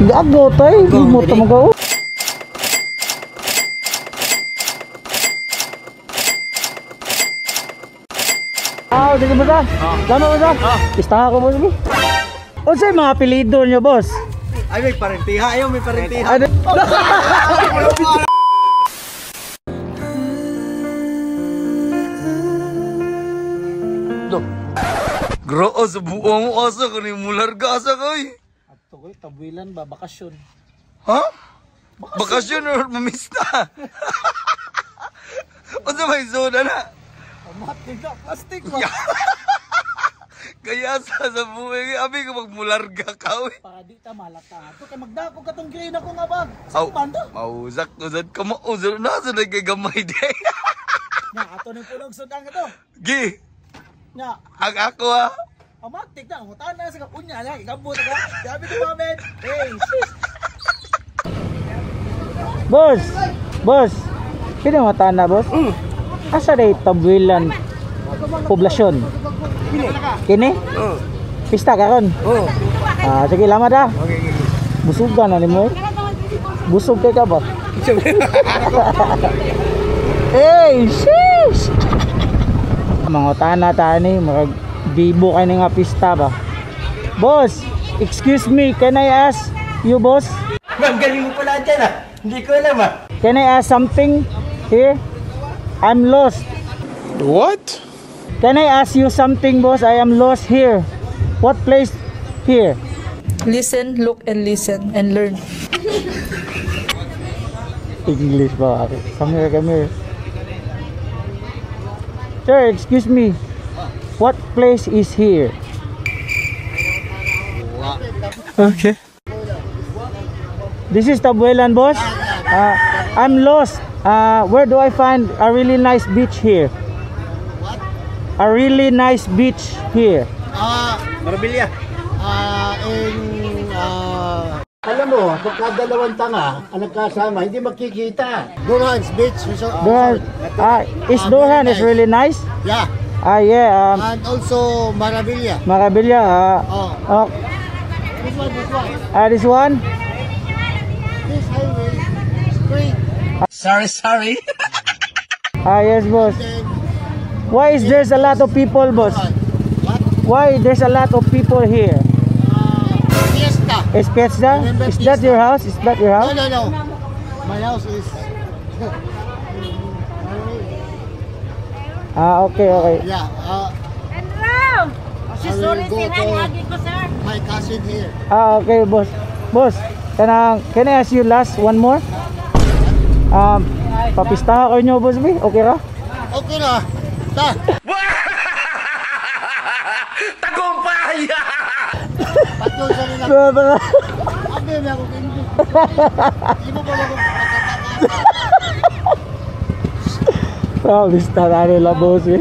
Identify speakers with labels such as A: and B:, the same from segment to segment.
A: Gago tay, mo ta magaw. Sige boss ah. Lama boss ah. Pistahan ko boss. O sa'yo mga apelido nyo boss?
B: Ay may parentiha, ayaw may parentiha.
C: Groo sa buong asa ka ni mularga asa kay.
A: Ato koy tabuilan ba bakasyon.
C: Ha? Bakasyon or mamista? Unsa may soda na?
A: Matik na plastic ba?
C: Kaya sa buhay abi ka magmularga ka oy.
A: Para di ta malata. Ato kay magdako katong green ako nga bag.
C: Aw,
A: Sa banda.
C: mauzak to sad ka mauzak na sa kay gamay day.
A: Na ato ning punog sudang ito.
C: Gi.
A: Nya,
C: Ang ako ha.
A: amatik na mutan na sa kapunya na igabot ka. Sabi ko mamen. Hey, sis. Boss. Boss. Pwede mata na boss? Asa day tabuilan poblasyon? Kini?
C: Oh.
A: Pista karon.
C: Oh.
A: Ah, sige lama dah.
C: Okay.
A: Busugan na nimo. Busog kay ka ba? Hey, sheesh. Mga tana tani, mga bibo kay nga pista ba. Boss, excuse me, can I ask you boss?
B: Ang galing mo pala dyan ah. Hindi ko alam ah.
A: Can I ask something here? I'm lost.
D: What?
A: Can I ask you something boss? I am lost here. What place here?
E: Listen, look, and listen, and learn.
A: English ba? Come here, come here. Sir, excuse me. What place is here?
D: Okay.
A: This is Tabuelan, boss. I'm lost. Where do I find a really nice beach here?
F: What?
A: A really nice beach here.
B: Marabilya.
F: Alam mo, pagka dalawang tanga ang nagkasama, hindi magkikita. Durhan's Beach Resort.
A: Is Durhan is really nice?
F: Yeah.
A: Yeah.
F: And also Marabilla.
A: Marabilla.
F: Oh.
A: This one?
F: This highway straight.
C: Sorry.
A: Yes, boss.
F: Then,
A: Why is there's a lot of people, boss?
F: what?
A: Why there's a lot of people here?
F: Fiesta.
A: Is Piazza?
F: Remember
A: Is that
F: Fiesta?
A: your house? Is that your house?
F: No. My house is...
A: Okay.
F: Yeah.
G: Si sorry sinanghagi ko sir.
F: My cousin here.
A: Okay, boss. Boss, can I ask you last one more? Papistahan kayo nyo, boss, B? Okay ra?
F: Okay na. Ta.
C: Tagumpay.
F: Patyo sa nila.
A: Baba.
F: Abi na ako kindi. Ibo ba ako?
A: Papistahan nila, boss, B.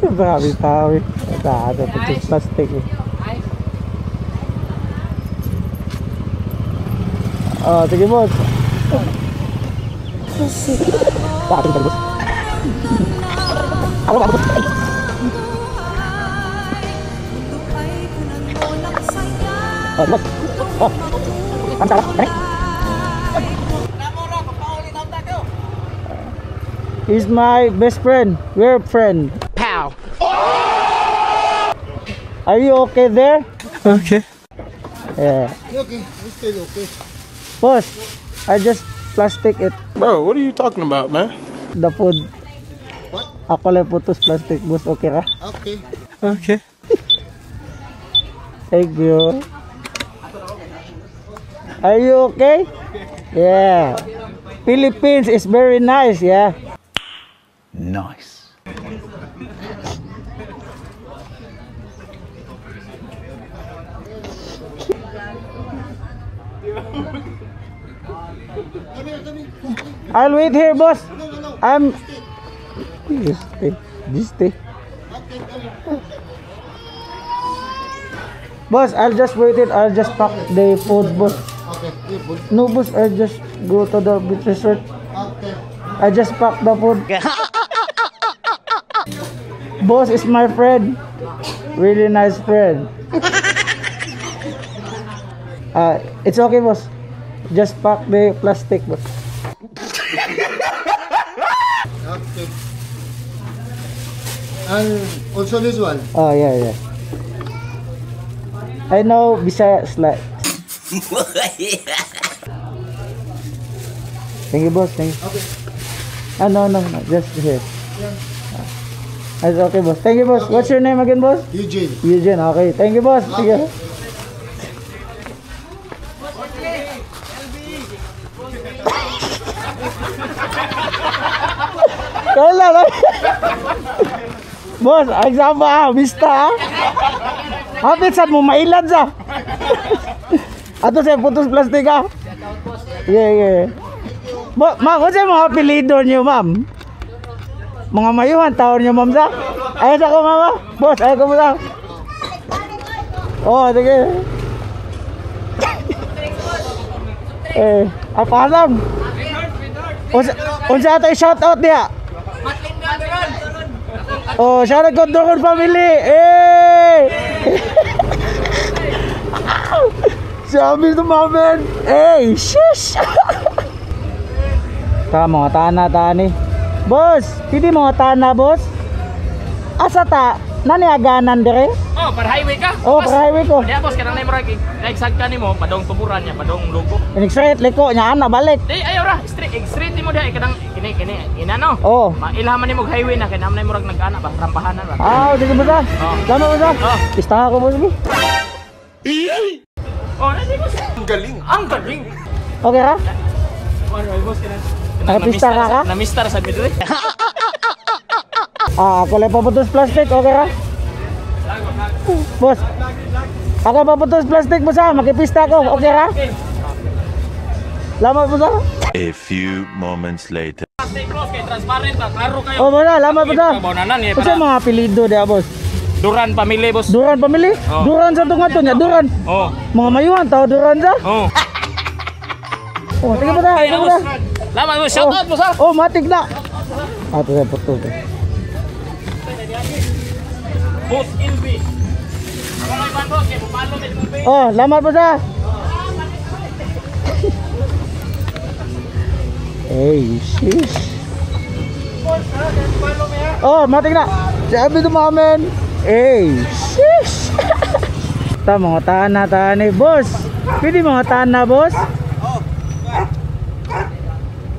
A: Papistahan, B. Ada putus plastik, B. Sige, boss. Bakit ka, boss? Ako, boss. Boss. Kamsa ka? He's my best friend. We're friend.
D: Pow.
A: Are you okay there?
D: Okay.
A: Yeah.
F: Okay, we're still okay.
A: Boss, I just plastic it.
D: Bro, what are you talking about, man?
A: The food.
F: What?
A: Ako lang putos plastic, boss. Okay ka?
F: Okay.
D: Okay.
A: Thank you. Are you okay? Yeah. Philippines is very nice, yeah.
C: Nice.
A: I'll wait here, boss. I'm... This stay. Boss, I'll just wait it. I'll just pack the food, boss.
F: Okay, good.
A: No, boss, I'll just go to the beach resort.
F: Okay.
A: I just pack the food. Boss is my friend. Really nice friend. It's okay, boss. Just pack the plastic, boss.
F: Okay. And also this one.
A: Oh, yeah. I know Bisaya like. Thank you, boss. Thank you.
F: Okay.
A: No. Just here. It's okay, boss. Thank you, boss. What's your name again, boss?
F: Eugene.
A: Eugene. Okay. Thank you, boss. Sige. Kala lang. Boss, agsama bista. Hapit sad mo mailad sa. Ato sa putos plastik ah. Yeah. Ma'am, ano sa mga apelido niyo, ma'am? Mga mayuhan taon niyo, ma'am sa? Ayos ako, mama. Boss, ayos ko mo sa. Oh, sige. Apalam. Unsa tayo shout out niya? Oh, shout out Dogon family. Sabi ng mamen. Shish. Ta mga tana tani. Boss, pidi mga tana, boss. Asa ta? Nani aganan dire?
H: Oh, para highway ka?
A: Oh, para highway ko.
H: Diya, boss, kanang naimurag, nagsag ka ni mo, padong tuburan niya, padong logo.
A: Straight liko nya ana balik.
H: Di, ayaw ra, straight mo diya, kanang, inano.
A: Oh.
H: Mailhaman ni mo highway na, kaya naman naimurag nag-ana ba, rampahanan ba?
A: Sige ba sa?
H: Oh.
A: Lama ba sa?
H: Oh.
A: Pistahan ko, boss.
H: Oh, nadi, boss. Ang galing!
A: Okay ra?
H: Oh, boss,
A: Nakapista ka?
H: Namistar sa midway.
A: Ako lang paputos plastic, okay ra? Boss, ako paputos plastic mo sa, makipista ko, okay ra? Lama mo sa?
I: A few moments later.
H: Stay close, kay transparent ba, klaro kayo.
A: Oh, wala, lama mo sa?
H: Kabonanan, eh,
A: Kasi mga apelido dia, boss.
H: Duran, pamili, boss.
A: Duran pamili?
H: Oh.
A: Duran sa tunga to niya, Duran.
H: Oh.
A: Mga mayuhan, tao Duran sa?
H: Oh.
A: Oh, sige mo sa, sige mo sa.
H: Laman mo, shout out mo sa.
A: Oh, matik na. Ito sa puto.
H: Boss LB. Ako may ban, boss, kay bupalo, may bumbi.
A: Oh, lamat mo sa. Shish. Oh, matik na. Sabi ng mamen. Shish. Ta mga tana boss. Pwede mga tana, boss?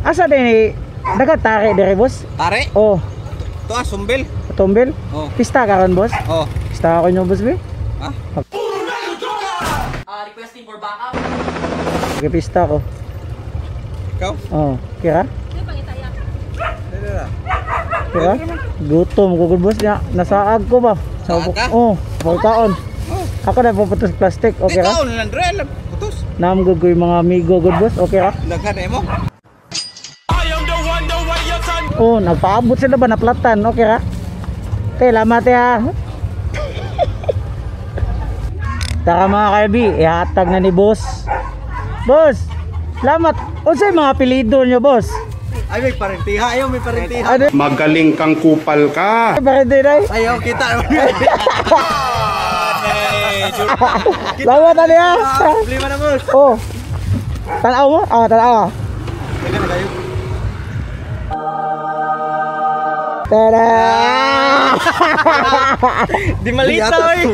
A: Asa din dagatari dire, boss?
B: Tare?
A: Oh,
B: Ito sumbel.
A: Tombil?
B: Oh.
A: Pista ka ron, boss?
B: Oh.
A: Pista ako nyo, boss, be?
B: Ha?
H: Requesting for backup.
A: Okay, pista ko.
B: Ikaw?
A: Oh, kira? Kira? Gutom ko, good boss niya. Nasaag ko ba?
B: Saag ka?
A: Oh, pagkaon. Ako na puputos plastic, okay ra?
B: Ikaw, Landrel. Putos.
A: Namgod ko yung mga amigo, good boss, okay ra?
B: Laghan mo.
A: Oh, nagpaabot sila ba na platan, okay ra? Lamat ya. Taka mga kalbi, ihatag na ni boss. Boss, salamat. Unsay mga apelido nyo, boss?
B: Ay, may parentiha. Ayaw, may parentiha.
A: Ano?
D: Magaling kang kupal ka.
A: Bakit din ay?
B: Ayaw, kita.
A: Salamat na niya.
B: Problema na, boss.
A: Oh. Tanaw mo? Tanaw.
B: Teka na kayo.
A: Tada!
B: Di malito eh.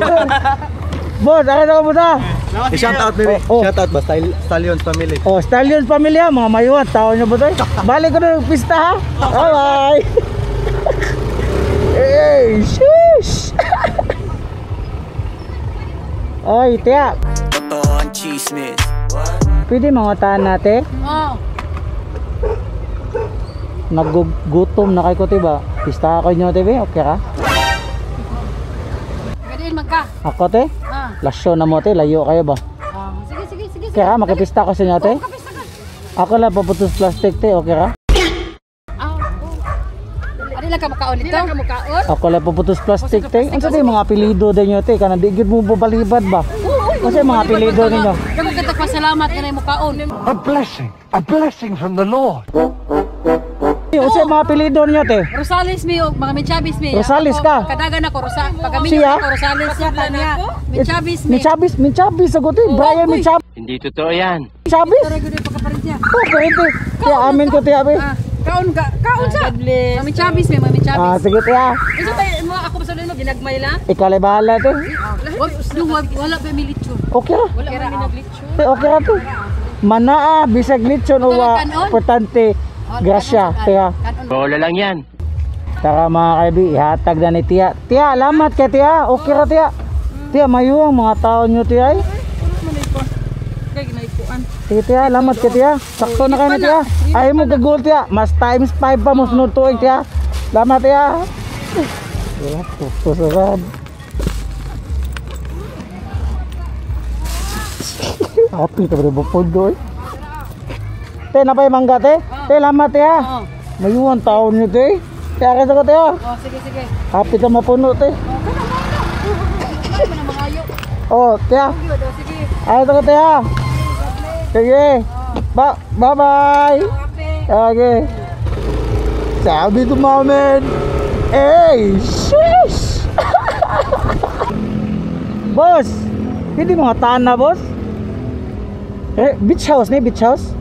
A: Boss, akin ako muna.
B: Shout out, baby.
A: Oh.
B: Shout out ba? Stallions family.
A: Oh, Stallions pamilya, mga mayuhan, tao nyo ba ito? Balik ko na ng pista ha. Bye-bye. Sheesh. Oy, tiyak.
C: Totoo ang chismis.
A: Pwede mga tahan natin?
G: Oh.
A: Nagugutom na kayo ko, diba? Pista ako nyo, diba? Okay ka?
G: Gadiin magka.
A: Ako, te?
G: Ah.
A: Lasyo na mo, te. Layo kayo ba?
G: Sige.
A: Kaya ka, makipista ko sa inyo, te?
G: Kapista ka.
A: Ako lang paputos plastic, te. Okay ka?
G: Ari lang ka makaon dito? Ari lang ka makaon?
A: Ako lang paputos plastic, te. Ano sa mga apelido din nyo, te? Kanang digid mo balibad ba? Ano sa mga apelido ninyo?
G: Kamu kita pasalamat ka na yung makaon.
J: A blessing from the Lord.
A: O sa mga apelido niyo te?
G: Rosales mi og mga Minchabis mi.
A: Rosales
G: Ako,
A: ka?
G: Kadagan ako Pagamin
A: Siya?
G: ako Rosales siya kanya. Minchabis mi.
A: Minchabis sagot eh. Brian
G: uy.
A: Minchabis.
H: Hindi totoo yan.
A: Minchabis?
G: Tara gud pagkaparin siya.
A: Oh, pwede. Tiya, amin ko tiya be.
G: Kaon sa. Mga Minchabis mi, mga Minchabis.
A: Ah, sige tiya.
G: Isa tayo mo ako sa lino ginagmay la.
A: Ikaw ay bahala te.
G: Wala pa mi lechon.
A: Okay ra.
G: Wala pa mi naglechon.
A: Okay ra to. Manaa, bisag lechon o
G: Kanon?
A: importante. Grasya, tiya.
H: Bola lang yan.
A: Tara mga kaibi, ihatag na ni tiya. Tiya, alamat kay tiya. Okay ra tiya. Tiya, mayo ang mga tao nyo tiya ay.
E: Kaya ginaipuan.
A: Sige tiya, alamat kay tiya. Sakto na kayo na tiya. Ayaw mo gagol tiya. Mas times 5 pa mo sunod tuig tiya. Alamat tiya. Wala, susarad. Happy ka ba po doon? Te, napay mangga te? Te, lamat te ha? Mayuan taon nyo te. Kaya kaya ko te ha?
G: Oh, sige.
A: Happy ka mapuno te. Oh, te ha?
G: Sige.
A: Ayaw ko te ha? Sige. Bye-bye. Okay. Sabi to mamin. Hey, shish! Boss! Hindi mga tana, boss? Eh, beach house ni, beach house?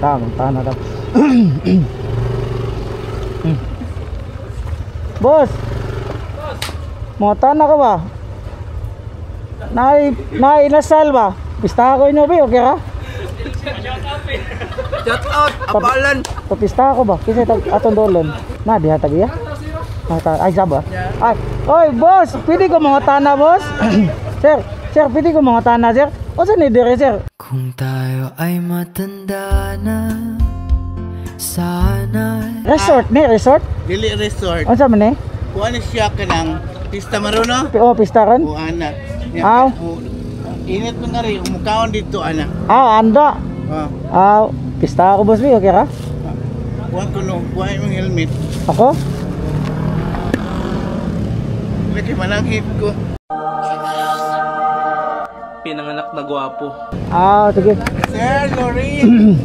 A: Tamang tana daw. Boss! Mga tana ka ba? Inasal ba? Pista ko inyo ba? Okay ka?
B: Shout out, apalan.
A: Papista ako ba? Kasi atong dolon. Na, diha tag iya? Ay, saba? Ay, oy, boss! Pwede ko mga tana, boss? Sir, pwede ko mga tana, sir? O saan ni dire, sir?
J: Kung tayo ay matanda na, sana.
A: Resort ni, resort?
F: Dili resort.
A: O saan man eh?
F: Kuha na siya ka ng pista maruno.
A: O, pista ron?
F: O anak.
A: Aw.
F: Init mo nga rin, umukaon dito anak.
A: Anda. Pista ako, boss, okay ka?
F: Kuha ko no, kuha yung helmet.
A: Ako?
F: Lagi mananghit ko.
H: Pinanganak na gwapo.
A: Sige.
F: Sir Lorraine.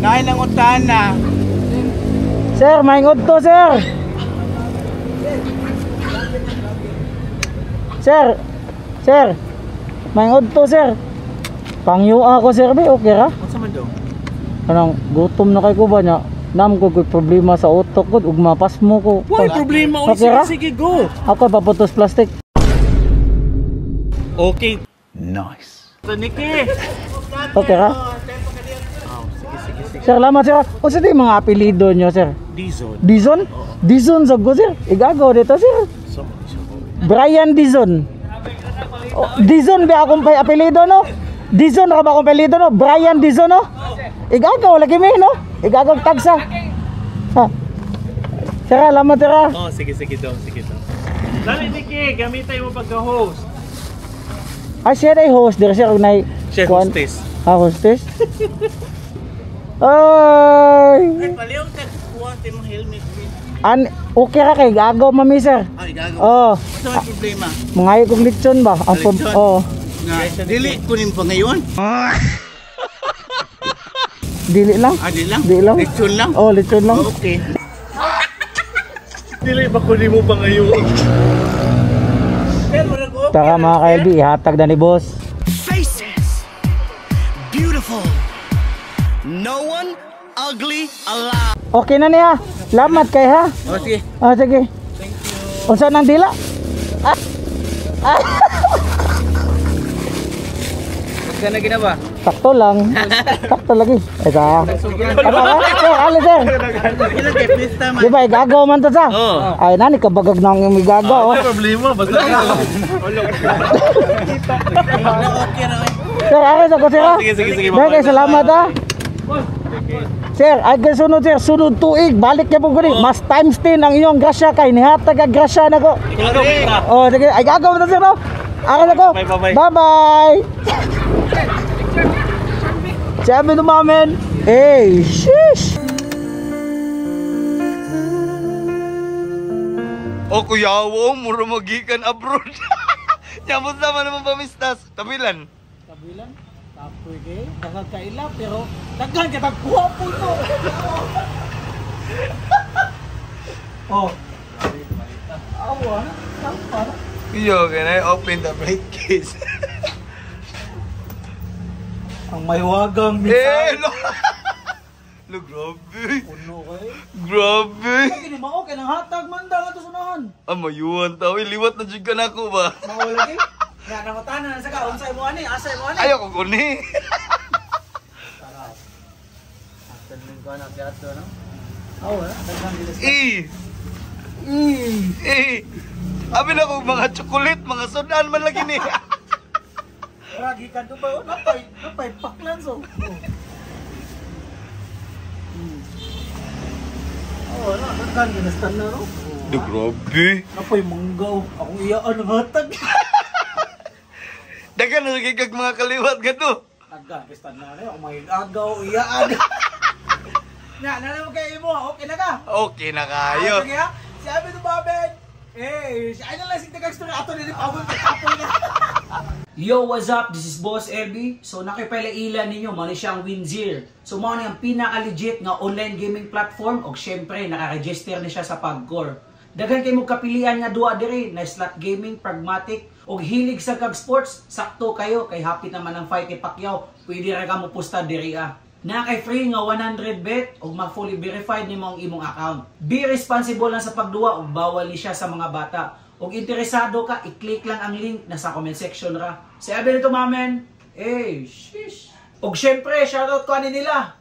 F: Nain ng utana.
A: Sir, maingod to, sir. Sir. Maingod to, sir. Pangyo ako, sir, be, okay ra?
B: Ano man daw?
A: Anong gutom na kay ko ba niya? Nam ko problema sa utok ko ug mapas mo ko.
H: Why problema?
A: Okay ra?
H: Sige, go.
A: Ako paputos plastic.
H: Okay.
B: Nice.
H: So, Nikki.
A: Okay ra? Sir, lamat sir. O sa di mga apelido nyo, sir?
H: Dizon.
A: Dizon? Dizon sab ko, sir. Igagaw dito, sir. Brian Dizon. Dizon ba akong apelido, no? Dizon ra ba akong apelido, no? Brian Dizon, no? Igagaw lagi mi, no? Igagaw tagsa. Ha. Sir, lamat sir.
H: Oh, sige daw. Dali, Nikki. Gamitin mo pagka-host.
A: Siya na host dito, sir.
H: Siya hostess.
A: Hostess? Ay!
F: Paliw ka kuha mo helmet.
A: Okay ra kay gagaw mami, sir.
F: Ay gago.
A: Oh,
F: Ano ang problema?
A: mga kong lechon ba? Ang
F: Lechon?
A: oh.
F: Dili kunin pa ngayon.
A: Dili lang.
F: Dili lang.
A: Dili lang.
F: Lechon lang.
A: Oh, lechon lang.
F: Okay.
H: Dili ba kunin mo ba ngayon?
A: Taka mga ka-LB, ihatag na ni boss.
J: Faces, beautiful, no one ugly allowed.
A: Okay na niya. Lamat kay ha.
F: O sige.
A: Sige.
F: Thank you.
A: Unsa nang dila?
B: Ka na gina ba?
A: Sakto lang. Sakto lagi. Eka. Sir, ali sir.
F: Ilan kay pista man.
A: Di ba, igagaw man to sa? Ay, nani kabagag nang yung igagaw.
H: Ano problema? Basta
F: Okay ra.
A: Sir, akin ako sir ha.
H: Sige.
A: Dahil salamat ha. Sir, ay sunod sir, sunod tuig, balik niya po ko mas times 10 ang iyong grasya kay nihatag ang grasya na ko. Oh, sige, ay gagawin na sir no. Akin ako.
H: Bye-bye.
A: Bye-bye. Sabi ng mamin, hey, shish.
C: O kuyawo, mura magikan abroad. Nyamot naman naman pamistas. Tabilan.
A: Kapoy kay, dagang kaila pero daghan ka tagkuwapo to. Oh. Awa, sampa.
C: Yo, can I open the briefcase?
A: Ang may wagang
C: No! Lo, grabe.
A: Puno kay.
C: Grabe.
A: Kaya ni mao kay nang hatag man daw ato sunahan.
C: Mayuwan tao. Liwat na dyan ka na ako ba?
A: Mao lagi. Nga nangutanan sa ka unsay mo ani, asay mo ani.
C: Ayaw ko kuni.
B: Tanin ko na si Ato, no?
A: Awa, daghan gilas.
C: Abi na kong mga chocolate, mga sudan man lagi ni.
A: Ragi ka do ba? Napay paklan so. Oh, na daghan gilas na no.
C: Do, grabe.
A: Napay manggaw. Akong iyaan ng hatag.
C: Dagan na lagi kag mga kaliwat ka to.
A: Daghan gilas na no. Ang may agaw iyaan. Na, mo kay mo, okay na ka?
C: Okay na kayo.
A: Sige ha? Sabi to Babed. Si ano lang si tagang story ato ni Pablo pagkapoy na. Yo, what's up? This is Boss LB. So nakipalaila ninyo, mali siyang Winzir. So mao ni ang pinaka-legit nga online gaming platform og syempre naka-register ni siya sa Pagcor. Daghan kay mo kapilian nga duha diri na slot gaming, pragmatic og hilig sa kag sports. Sakto kayo kay hapit naman ang fight ni Pacquiao. Pwede ra ka mo pusta diri na kay free nga 100 bet ug ma-fully verified nimo ang imong account. Be responsible lang sa pagduwa ug bawal ni siya sa mga bata. Ug interesado ka, i-click lang ang link nasa comment section ra. Sabi nito mamen, shish. Ug syempre, shoutout ko ani nila.